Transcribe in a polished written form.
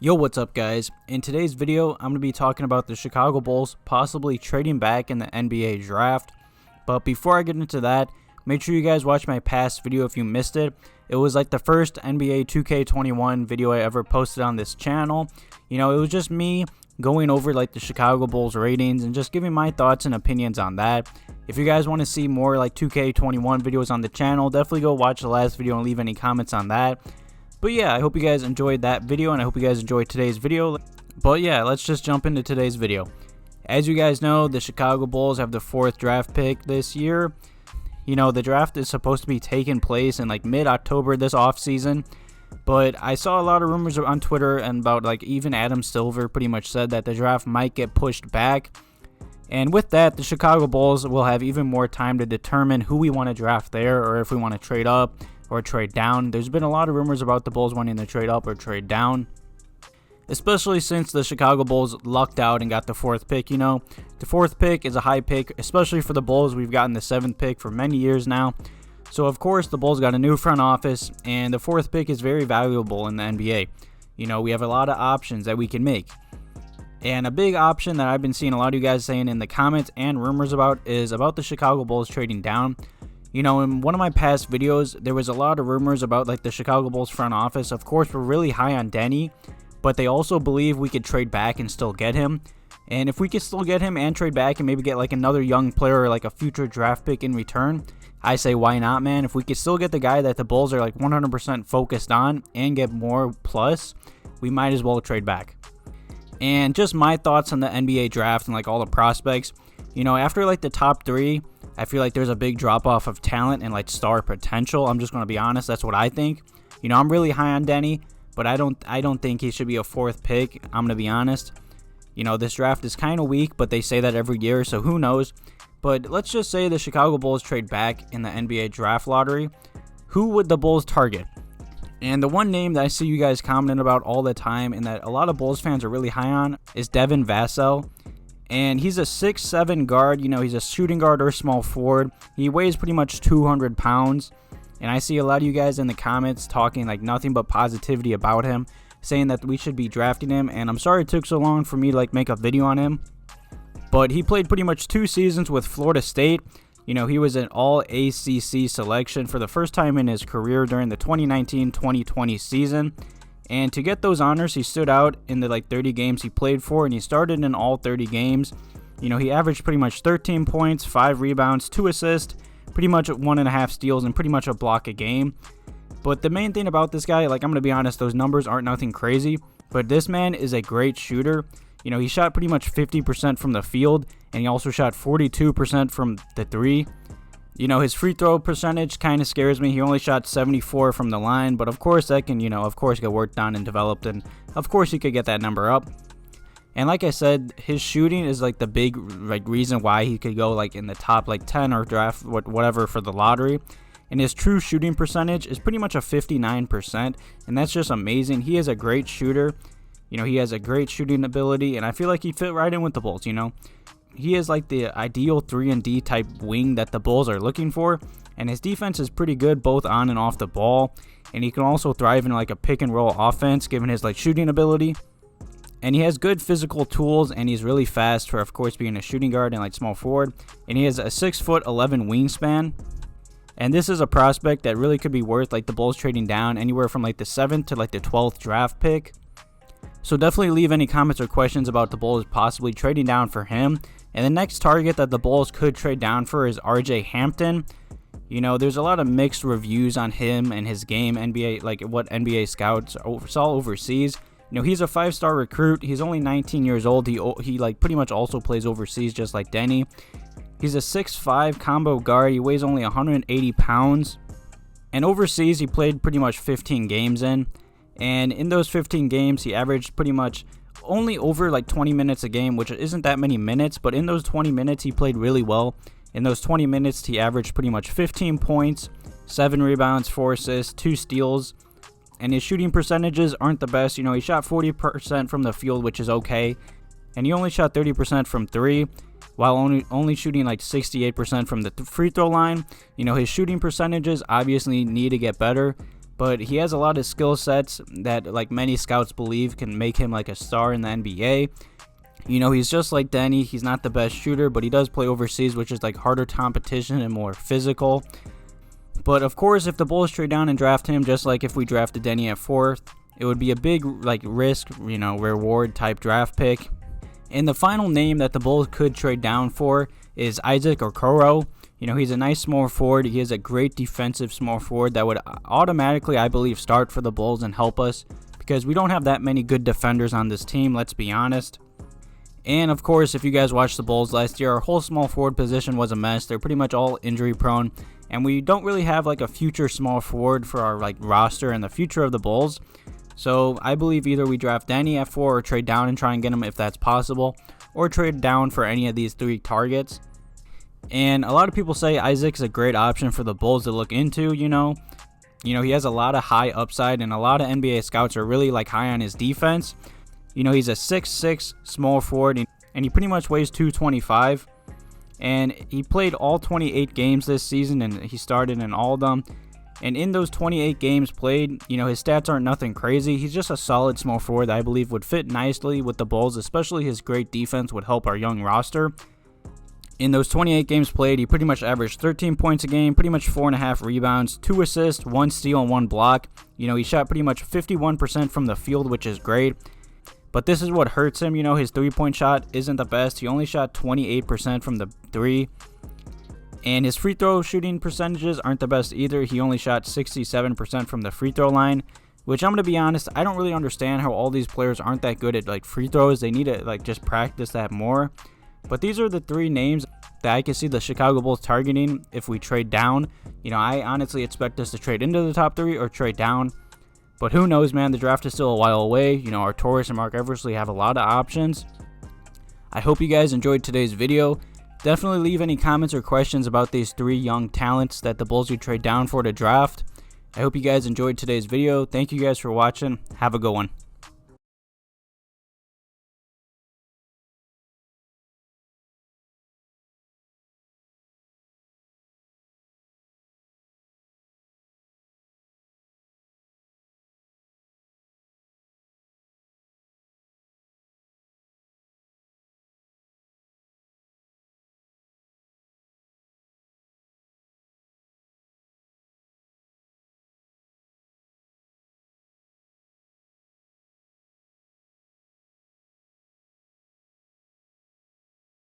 Yo, what's up guys? In today's video, I'm going to be talking about the Chicago Bulls possibly trading back in the NBA draft. But before I get into that, make sure you guys watch my past video if you missed it. It was like the first NBA 2K21 video I ever posted on this channel. You know, it was just me going over like the Chicago Bulls ratings and just giving my thoughts and opinions on that. If you guys want to see more like 2K21 videos on the channel, definitely go watch the last video and leave any comments on that. But yeah, I hope you guys enjoyed that video, and I hope you guys enjoyed today's video. But yeah, let's just jump into today's video. As you guys know, the Chicago Bulls have the 4th draft pick this year. You know, the draft is supposed to be taking place in like mid-October this offseason. But I saw a lot of rumors on Twitter, and about like even Adam Silver pretty much said that the draft might get pushed back. And with that, the Chicago Bulls will have even more time to determine who we want to draft there, or if we want to trade up or trade down. There's been a lot of rumors about the Bulls wanting to trade up or trade down, especially since the Chicago Bulls lucked out and got the 4th pick. You know, the 4th pick is a high pick, especially for the Bulls. We've gotten the 7th pick for many years now. So of course the Bulls got a new front office, and the 4th pick is very valuable in the NBA. You know, we have a lot of options that we can make. And a big option that I've been seeing a lot of you guys saying in the comments and rumors about is about the Chicago Bulls trading down. You know, in one of my past videos, there was a lot of rumors about like the Chicago Bulls front office. Of course, we're really high on Denny, but they also believe we could trade back and still get him. And if we could still get him and trade back and maybe get like another young player or like a future draft pick in return, I say why not, man? If we could still get the guy that the Bulls are like 100% focused on and get more plus, we might as well trade back. And just my thoughts on the NBA draft and like all the prospects. You know, after like the top 3, I feel like there's a big drop-off of talent and like star potential. I'm just going to be honest. That's what I think. You know, I'm really high on Denny, but I don't think he should be a 4th pick. I'm going to be honest. You know, this draft is kind of weak, but they say that every year, so who knows. But let's just say the Chicago Bulls trade back in the NBA draft lottery. Who would the Bulls target? And the one name that I see you guys commenting about all the time and that a lot of Bulls fans are really high on is Devin Vassell. And he's a 6'7" guard. You know, he's a shooting guard or small forward. He weighs pretty much 200 pounds. And I see a lot of you guys in the comments talking like nothing but positivity about him, saying that we should be drafting him. And I'm sorry it took so long for me to like make a video on him. But he played pretty much 2 seasons with Florida State. You know, he was an all-ACC selection for the first time in his career during the 2019-2020 season. And to get those honors, he stood out in the like 30 games he played for, and he started in all 30 games. You know, he averaged pretty much 13 points, 5 rebounds, 2 assists, pretty much 1.5 steals, and pretty much a block a game. But the main thing about this guy, like I'm going to be honest, those numbers aren't nothing crazy, but this man is a great shooter. You know, he shot pretty much 50% from the field, and he also shot 42% from the 3. You know, his free throw percentage kind of scares me. He only shot 74 from the line, but of course that can, you know, of course get worked on and developed, and of course he could get that number up. And like I said, his shooting is like the big like reason why he could go like in the top like 10 or draft whatever for the lottery. And his true shooting percentage is pretty much a 59%, and that's just amazing. He is a great shooter. You know, he has a great shooting ability, and I feel like he'd fit right in with the Bulls, you know. He is like the ideal 3-and-D type wing that the Bulls are looking for, and his defense is pretty good both on and off the ball, and he can also thrive in like a pick and roll offense given his like shooting ability. And he has good physical tools, and he's really fast for of course being a shooting guard and like small forward, and he has a 6'11" wingspan. And this is a prospect that really could be worth like the Bulls trading down anywhere from like the 7th to like the 12th draft pick. So definitely leave any comments or questions about the Bulls possibly trading down for him. And the next target that the Bulls could trade down for is RJ Hampton. You know, there's a lot of mixed reviews on him and his game, NBA, like what NBA scouts saw overseas. You know, he's a 5-star recruit. He's only 19 years old. He like pretty much also plays overseas just like Denny. He's a 6'5" combo guard. He weighs only 180 pounds. And overseas, he played pretty much 15 games in. And in those 15 games, he averaged pretty much only over like 20 minutes a game, which isn't that many minutes. But in those 20 minutes, he played really well. In those 20 minutes, he averaged pretty much 15 points, 7 rebounds, 4 assists, 2 steals. And his shooting percentages aren't the best. You know, he shot 40% from the field, which is okay. And he only shot 30% from 3, while only shooting like 68% from the free throw line. You know, his shooting percentages obviously need to get better, but he has a lot of skill sets that like many scouts believe can make him like a star in the NBA. You know, he's just like Denny. He's not the best shooter, but he does play overseas, which is like harder competition and more physical. But of course, if the Bulls trade down and draft him, just like if we drafted Denny at 4th, it would be a big like risk, you know, reward type draft pick. And the final name that the Bulls could trade down for is Isaac Okoro. You know, he's a nice small forward. He is a great defensive small forward that would automatically, I believe, start for the Bulls and help us, because we don't have that many good defenders on this team, let's be honest. And of course, if you guys watched the Bulls last year, our whole small forward position was a mess. They're pretty much all injury prone, and we don't really have like a future small forward for our like roster and the future of the Bulls. So I believe either we draft Danny at 4 or trade down and try and get him if that's possible, or trade down for any of these 3 targets. And a lot of people say Isaac's a great option for the Bulls to look into. You know, he has a lot of high upside, and a lot of NBA scouts are really like high on his defense. You know, he's a 6'6" small forward, and he pretty much weighs 225. And he played all 28 games this season, and he started in all of them. And in those 28 games played, you know, his stats aren't nothing crazy. He's just a solid small forward that I believe would fit nicely with the Bulls, especially his great defense would help our young roster. In those 28 games played, he pretty much averaged 13 points a game, pretty much 4.5 rebounds, 2 assists, 1 steal, and 1 block. You know, he shot pretty much 51% from the field, which is great. But this is what hurts him. You know, his 3-point shot isn't the best. He only shot 28% from the 3. And his free throw shooting percentages aren't the best either. He only shot 67% from the free throw line, which I'm going to be honest, I don't really understand how all these players aren't that good at like free throws. They need to like just practice that more. But these are the 3 names that I can see the Chicago Bulls targeting if we trade down. You know, I honestly expect us to trade into the top 3 or trade down. But who knows, man? The draft is still a while away. You know, our Taurus and Mark Eversley have a lot of options. I hope you guys enjoyed today's video. Definitely leave any comments or questions about these 3 young talents that the Bulls would trade down for to draft. I hope you guys enjoyed today's video. Thank you guys for watching. Have a good one.